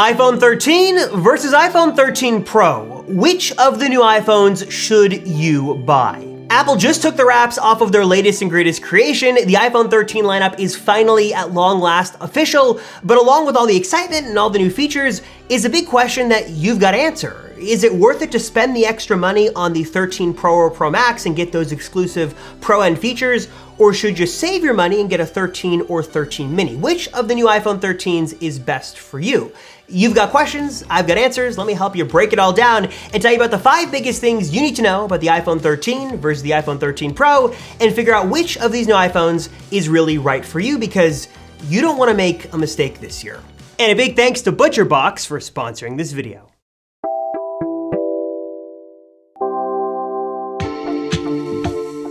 iPhone 13 versus iPhone 13 Pro. Which of the new iPhones should you buy? Apple just took the wraps off of their latest and greatest creation. The iPhone 13 lineup is finally at long last official, but along with all the excitement and all the new features is a big question that you've got to answer. Is it worth it to spend the extra money on the 13 Pro or Pro Max and get those exclusive Pro End features, or should you save your money and get a 13 or 13 mini? Which of the new iPhone 13s is best for you? You've got questions, I've got answers. Let me help you break it all down and tell you about the 5 biggest things you need to know about the iPhone 13 versus the iPhone 13 Pro and figure out which of these new iPhones is really right for you, because you don't want to make a mistake this year. And a big thanks to ButcherBox for sponsoring this video.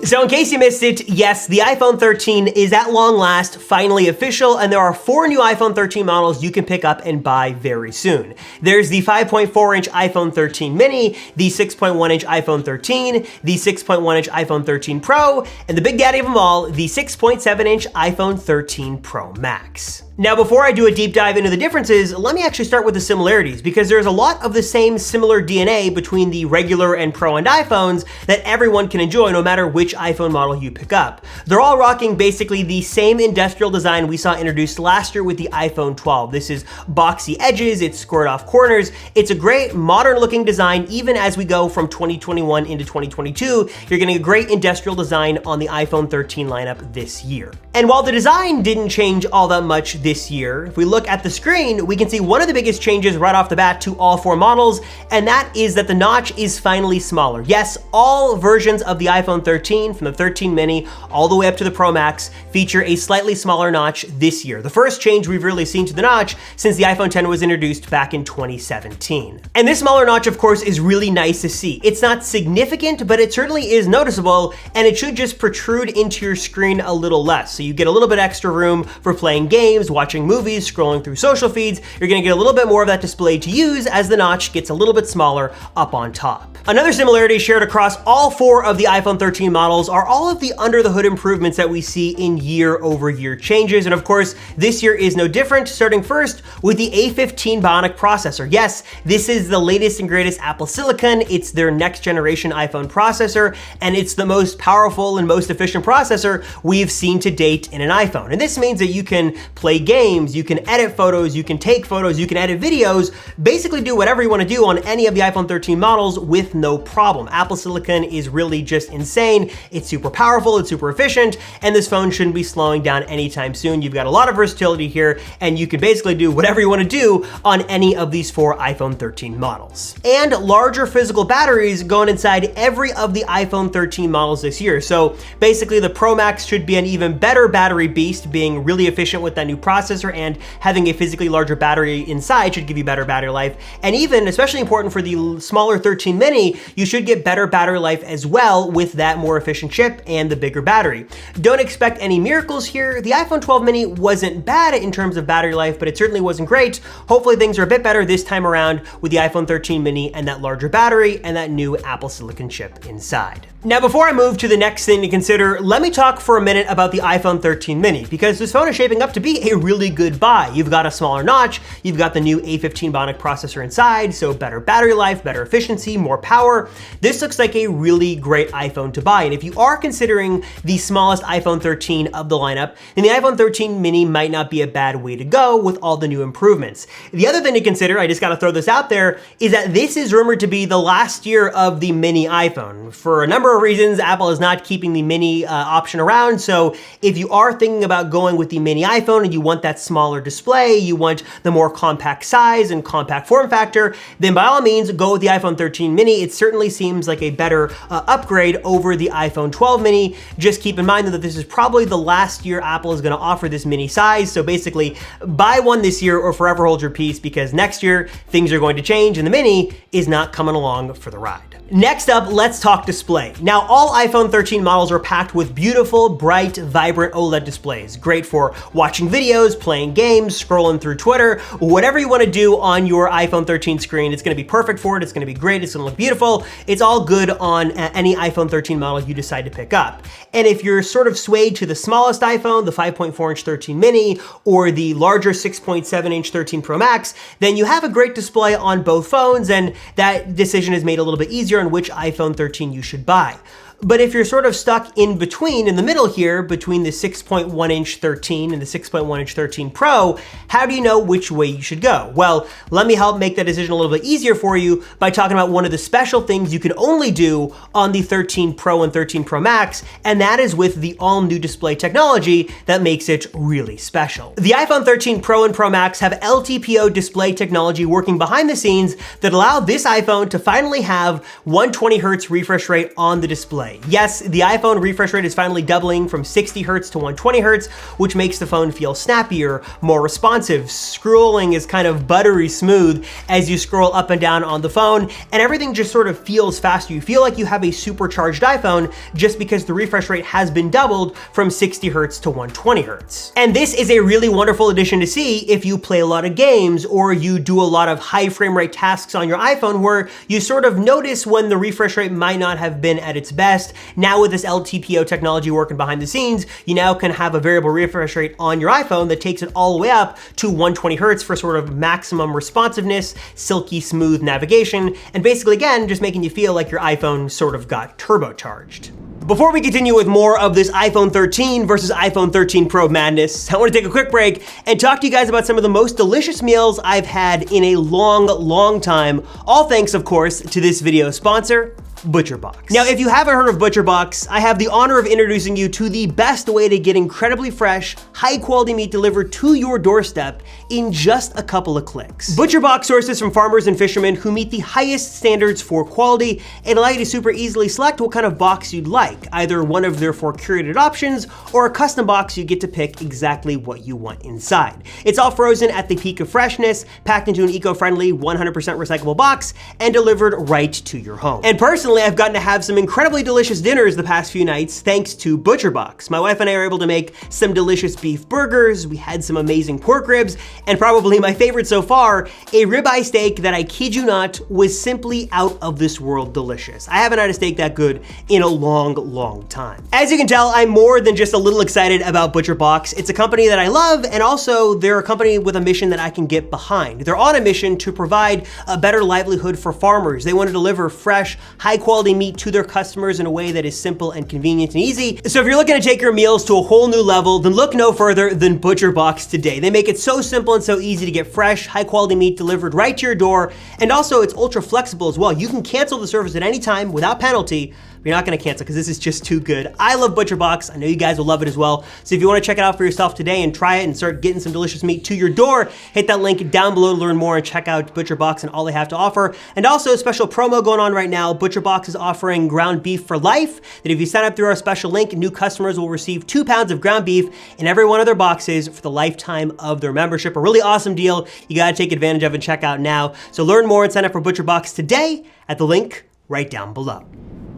So in case you missed it, yes, the iPhone 13 is at long last finally official, and there are 4 new iPhone 13 models you can pick up and buy very soon. There's the 5.4-inch iPhone 13 mini, the 6.1-inch iPhone 13, the 6.1-inch iPhone 13 Pro, and the big daddy of them all, the 6.7-inch iPhone 13 Pro Max. Now, before I do a deep dive into the differences, let me actually start with the similarities, because there's a lot of the same similar DNA between the regular and Pro End iPhones that everyone can enjoy no matter which iPhone model you pick up. They're all rocking basically the same industrial design we saw introduced last year with the iPhone 12. This is boxy edges, it's squared off corners. It's a great modern looking design. Even as we go from 2021 into 2022, you're getting a great industrial design on the iPhone 13 lineup this year. And while the design didn't change all that much this year, if we look at the screen, we can see one of the biggest changes right off the bat to all 4 models, and that is that the notch is finally smaller. Yes, all versions of the iPhone 13, from the 13 mini all the way up to the Pro Max, feature a slightly smaller notch this year. The first change we've really seen to the notch since the iPhone 10 was introduced back in 2017. And this smaller notch, of course, is really nice to see. It's not significant, but it certainly is noticeable, and it should just protrude into your screen a little less. So you get a little bit extra room for playing games, watching movies, scrolling through social feeds. You're gonna get a little bit more of that display to use as the notch gets a little bit smaller up on top. Another similarity shared across all 4 of the iPhone 13 models are all of the under the hood improvements that we see in year-over-year changes. And of course, this year is no different, starting first with the A15 Bionic processor. Yes, this is the latest and greatest Apple silicon. It's their next generation iPhone processor, and it's the most powerful and most efficient processor we've seen to date in an iPhone. And this means that you can play games, you can edit photos, you can take photos, you can edit videos, basically do whatever you want to do on any of the iPhone 13 models with no problem. Apple silicon is really just insane. It's super powerful, it's super efficient, and this phone shouldn't be slowing down anytime soon. You've got a lot of versatility here, and you can basically do whatever you want to do on any of these 4 iPhone 13 models. And larger physical batteries going inside every of the iPhone 13 models this year. So basically the Pro Max should be an even better battery beast, being really efficient with that new processor, and having a physically larger battery inside should give you better battery life. And even, especially important for the smaller 13 mini, you should get better battery life as well with that more efficient chip and the bigger battery. Don't expect any miracles here. The iPhone 12 mini wasn't bad in terms of battery life, but it certainly wasn't great. Hopefully things are a bit better this time around with the iPhone 13 mini and that larger battery and that new Apple silicon chip inside. Now, before I move to the next thing to consider, let me talk for a minute about the iPhone 13 mini, because this phone is shaping up to be a really good buy. You've got a smaller notch, you've got the new A15 Bionic processor inside, so better battery life, better efficiency, more power. This looks like a really great iPhone to buy, and if you are considering the smallest iPhone 13 of the lineup, then the iPhone 13 mini might not be a bad way to go with all the new improvements. The other thing to consider, I just gotta throw this out there, is that this is rumored to be the last year of the mini iPhone. For a number of reasons, Apple is not keeping the mini option around, so if you are thinking about going with the mini iPhone and you want that smaller display, you want the more compact size and compact form factor, then by all means go with the iPhone 13 mini. It certainly seems like a better upgrade over the iPhone 12 mini. Just keep in mind that this is probably the last year Apple is going to offer this mini size, so basically buy one this year or forever hold your peace, because next year things are going to change and the mini is not coming along for the ride. Next up, let's talk display. Now, all iPhone 13 models are packed with beautiful, bright, vibrant OLED displays. Great for watching videos, videos, playing games, scrolling through Twitter, whatever you want to do on your iPhone 13 screen, it's going to be perfect for it. It's going to be great. It's going to look beautiful. It's all good on any iPhone 13 model you decide to pick up. And if you're sort of swayed to the smallest iPhone, the 5.4-inch 13 mini, or the larger 6.7-inch 13 Pro Max, then you have a great display on both phones, and that decision is made a little bit easier on which iPhone 13 you should buy. But if you're sort of stuck in between, in the middle here, between the 6.1-inch 13 and the 6.1-inch 13 Pro, how do you know which way you should go? Well, let me help make that decision a little bit easier for you by talking about one of the special things you can only do on the 13 Pro and 13 Pro Max, and that is with the all-new display technology that makes it really special. The iPhone 13 Pro and Pro Max have LTPO display technology working behind the scenes that allow this iPhone to finally have 120 Hz refresh rate on the display. Yes, the iPhone refresh rate is finally doubling from 60 Hz to 120 Hz, which makes the phone feel snappier, more responsive. Scrolling is kind of buttery smooth as you scroll up and down on the phone, and everything just sort of feels faster. You feel like you have a supercharged iPhone just because the refresh rate has been doubled from 60 Hz to 120 Hz. And this is a really wonderful addition to see if you play a lot of games or you do a lot of high frame rate tasks on your iPhone where you sort of notice when the refresh rate might not have been at its best. Now with this LTPO technology working behind the scenes, you now can have a variable refresh rate on your iPhone that takes it all the way up to 120 Hz for sort of maximum responsiveness, silky smooth navigation, and basically again, just making you feel like your iPhone sort of got turbocharged. Before we continue with more of this iPhone 13 versus iPhone 13 Pro madness, I want to take a quick break and talk to you guys about some of the most delicious meals I've had in a long time, all thanks, of course, to this video sponsor, ButcherBox. Now, if you haven't heard of ButcherBox, I have the honor of introducing you to the best way to get incredibly fresh, high-quality meat delivered to your doorstep in just a couple of clicks. ButcherBox sources from farmers and fishermen who meet the highest standards for quality and allow you to super easily select what kind of box you'd like, either one of their 4 curated options or a custom box you get to pick exactly what you want inside. It's all frozen at the peak of freshness, packed into an eco-friendly 100% recyclable box, and delivered right to your home. And personally, I've gotten to have some incredibly delicious dinners the past few nights thanks to ButcherBox. My wife and I were able to make some delicious beef burgers, we had some amazing pork ribs, and probably my favorite so far, a ribeye steak that, I kid you not, was simply out of this world delicious. I haven't had a steak that good in a long time. As you can tell, I'm more than just a little excited about ButcherBox. It's a company that I love, and also they're a company with a mission that I can get behind. They're on a mission to provide a better livelihood for farmers. They want to deliver fresh, high-quality meat to their customers in a way that is simple and convenient and easy. So if you're looking to take your meals to a whole new level, then look no further than ButcherBox today. They make it so simple and so easy to get fresh, high-quality meat delivered right to your door, and also it's ultra flexible as well. You can cancel the service at any time without penalty. You're not gonna cancel because this is just too good. I love ButcherBox. I know you guys will love it as well. So if you wanna check it out for yourself today and try it and start getting some delicious meat to your door, hit that link down below to learn more and check out ButcherBox and all they have to offer. And also a special promo going on right now. ButcherBox is offering ground beef for life, that if you sign up through our special link, new customers will receive 2 pounds of ground beef in every one of their boxes for the lifetime of their membership. A really awesome deal. You gotta take advantage of and check out now. So learn more and sign up for ButcherBox today at the link right down below.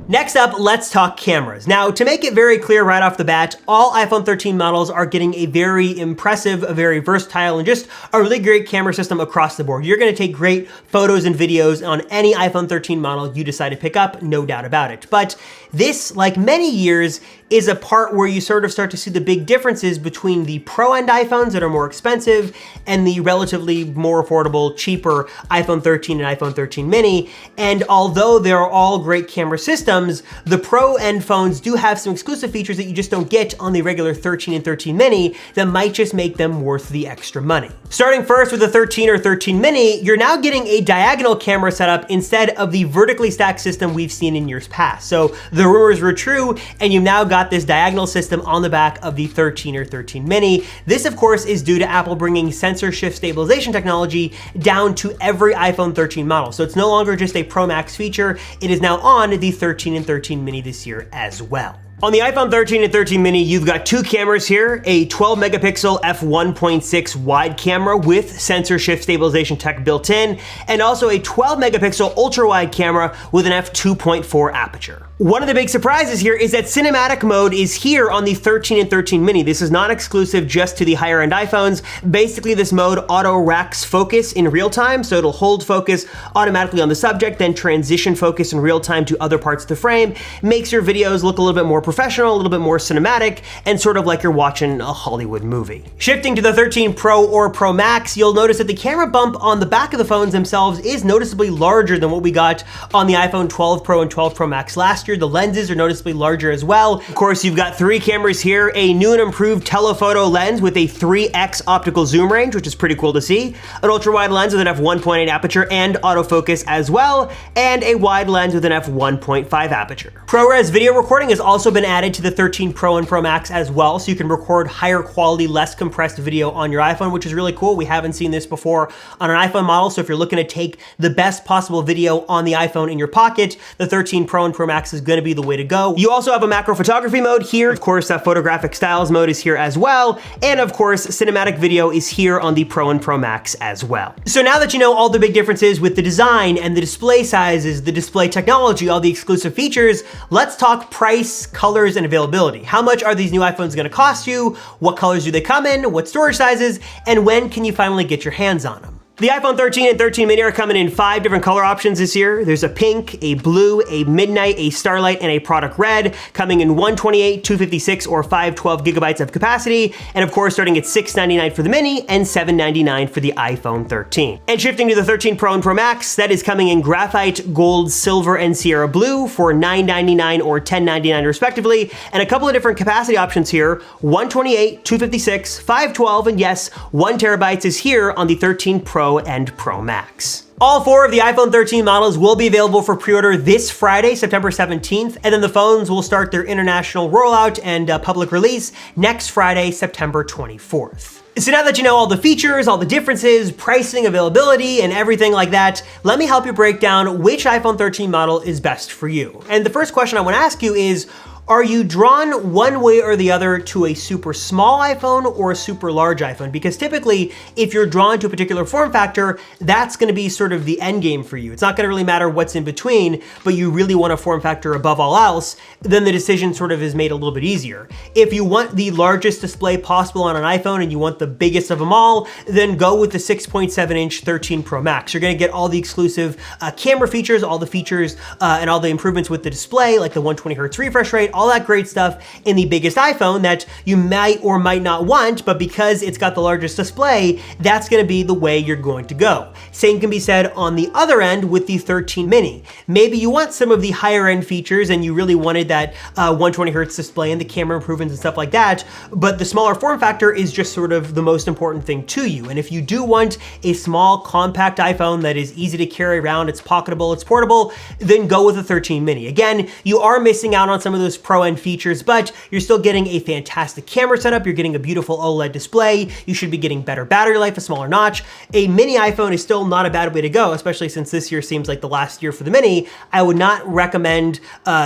Next up, let's talk cameras. Now, to make it very clear right off the bat, all iPhone 13 models are getting a very impressive, a very versatile, and just a really great camera system across the board. You're gonna take great photos and videos on any iPhone 13 model you decide to pick up, no doubt about it. But this, like many years, is a part where you sort of start to see the big differences between the pro-end iPhones that are more expensive and the relatively more affordable, cheaper iPhone 13 and iPhone 13 mini. And although they're all great camera systems, the pro-end phones do have some exclusive features that you just don't get on the regular 13 and 13 mini that might just make them worth the extra money. Starting first with the 13 or 13 mini, you're now getting a diagonal camera setup instead of the vertically stacked system we've seen in years past. So the rumors were true, and you've now got this diagonal system on the back of the 13 or 13 mini. This, of course, is due to Apple bringing sensor shift stabilization technology down to every iPhone 13 model. So it's no longer just a Pro Max feature, it is now on the 13 and 13 mini this year as well. On the iPhone 13 and 13 mini, you've got two cameras here, a 12 megapixel f1.6 wide camera with sensor shift stabilization tech built in, and also a 12 megapixel ultra wide camera with an f2.4 aperture. One of the big surprises here is that cinematic mode is here on the 13 and 13 mini. This is not exclusive just to the higher end iPhones. Basically, this mode auto racks focus in real time, so it'll hold focus automatically on the subject, then transition focus in real time to other parts of the frame, makes your videos look a little bit more professional, a little bit more cinematic, and sort of like you're watching a Hollywood movie. Shifting to the 13 Pro or Pro Max, you'll notice that the camera bump on the back of the phones themselves is noticeably larger than what we got on the iPhone 12 Pro and 12 Pro Max last year. The lenses are noticeably larger as well. Of course, you've got three cameras here, a new and improved telephoto lens with a 3x optical zoom range, which is pretty cool to see, an ultra-wide lens with an f1.8 aperture and autofocus as well, and a wide lens with an f1.5 aperture. ProRes video recording has also been added to the 13 Pro and Pro Max as well, so you can record higher quality, less compressed video on your iPhone, which is really cool. We haven't seen this before on an iPhone model, so if you're looking to take the best possible video on the iPhone in your pocket, the 13 Pro and Pro Max is going to be the way to go. You also have a macro photography mode here. Of course, that photographic styles mode is here as well. And of course, cinematic video is here on the Pro and Pro Max as well. So now that you know all the big differences with the design and the display sizes, the display technology, all the exclusive features, let's talk price, colors, and availability. How much are these new iPhones going to cost you? What colors do they come in? What storage sizes? And when can you finally get your hands on them? The iPhone 13 and 13 mini are coming in 5 different color options this year. There's a pink, a blue, a midnight, a starlight, and a product red, coming in 128, 256, or 512 gigabytes of capacity, and of course starting at $699 for the mini and $799 for the iPhone 13. And shifting to the 13 Pro and Pro Max, that is coming in graphite, gold, silver, and Sierra blue for $999 or $1099 respectively, and a couple of different capacity options here, 128, 256, 512, and yes, 1 terabyte is here on the 13 Pro and Pro Max. All 4 of the iPhone 13 models will be available for pre-order this Friday, September 17th, and then the phones will start their international rollout and public release next Friday, September 24th. So now that you know all the features, all the differences, pricing, availability, and everything like that, let me help you break down which iPhone 13 model is best for you. And the first question I want to ask you is, are you drawn one way or the other to a super small iPhone or a super large iPhone? Because typically, if you're drawn to a particular form factor, that's gonna be sort of the end game for you. It's not gonna really matter what's in between, but you really want a form factor above all else, then the decision sort of is made a little bit easier. If you want the largest display possible on an iPhone and you want the biggest of them all, then go with the 6.7-inch 13 Pro Max. You're gonna get all the exclusive camera features, all the features and all the improvements with the display, like the 120 Hz refresh rate, all that great stuff in the biggest iPhone that you might or might not want, but because it's got the largest display, that's gonna be the way you're going to go. Same can be said on the other end with the 13 mini. Maybe you want some of the higher end features and you really wanted that 120 Hz display and the camera improvements and stuff like that, but the smaller form factor is just sort of the most important thing to you. And if you do want a small, compact iPhone that is easy to carry around, it's pocketable, it's portable, then go with the 13 mini. Again, you are missing out on some of those pro-end features, but you're still getting a fantastic camera setup, you're getting a beautiful OLED display, you should be getting better battery life, a smaller notch. A mini iPhone is still not a bad way to go, especially since this year seems like the last year for the mini. I would not recommend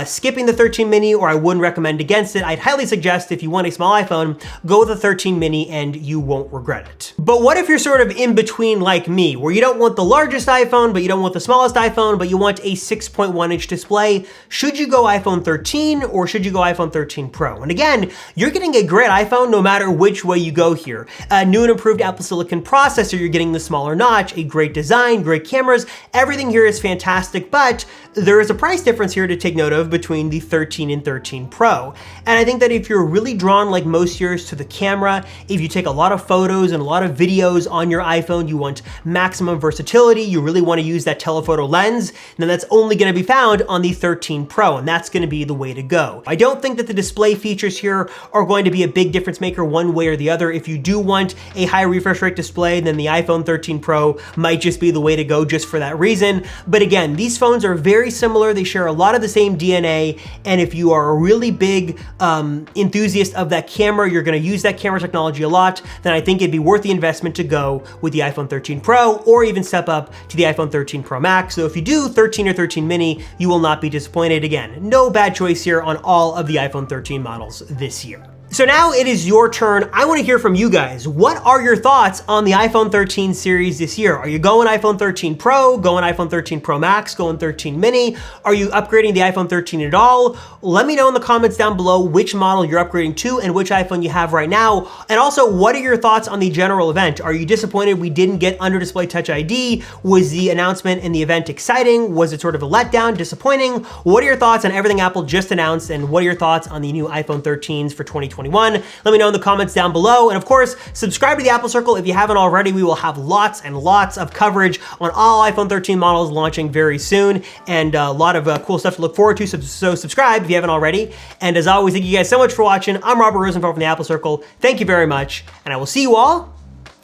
skipping the 13 mini, or I wouldn't recommend against it. I'd highly suggest if you want a small iPhone, go with the 13 mini and you won't regret it. But what if you're sort of in between like me, where you don't want the largest iPhone, but you don't want the smallest iPhone, but you want a 6.1-inch display? Should you go iPhone 13 or should you go iPhone 13 Pro? And again, you're getting a great iPhone no matter which way you go here. A new and improved Apple Silicon processor, you're getting the smaller notch, a great design, great cameras, everything here is fantastic, but there is a price difference here to take note of between the 13 and 13 Pro. And I think that if you're really drawn like most years to the camera, if you take a lot of photos and a lot of videos on your iPhone, you want maximum versatility, you really want to use that telephoto lens, then that's only going to be found on the 13 Pro, and that's going to be the way to go. I don't think that the display features here are going to be a big difference maker one way or the other. If you do want a high refresh rate display, then the iPhone 13 Pro might just be the way to go just for that reason. But again, these phones are very similar. They share a lot of the same DNA. And if you are a really big enthusiast of that camera, you're going to use that camera technology a lot, then I think it'd be worth the investment to go with the iPhone 13 Pro or even step up to the iPhone 13 Pro Max. So if you do 13 or 13 mini, you will not be disappointed. Again, no bad choice here on all of the iPhone 13 models this year. So now it is your turn. I want to hear from you guys. What are your thoughts on the iPhone 13 series this year? Are you going iPhone 13 Pro, going iPhone 13 Pro Max, going 13 mini? Are you upgrading the iPhone 13 at all? Let me know in the comments down below which model you're upgrading to and which iPhone you have right now. And also, what are your thoughts on the general event? Are you disappointed we didn't get under display Touch ID? Was the announcement and the event exciting? Was it sort of a letdown, disappointing? What are your thoughts on everything Apple just announced, and what are your thoughts on the new iPhone 13s for 2021? Let me know in the comments down below. And of course, subscribe to the Apple Circle if you haven't already. We will have lots and lots of coverage on all iPhone 13 models launching very soon, and a lot of cool stuff to look forward to. So subscribe if you haven't already. And as always, thank you guys so much for watching. I'm Robert Rosenfeld from the Apple Circle. Thank you very much, and I will see you all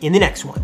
in the next one.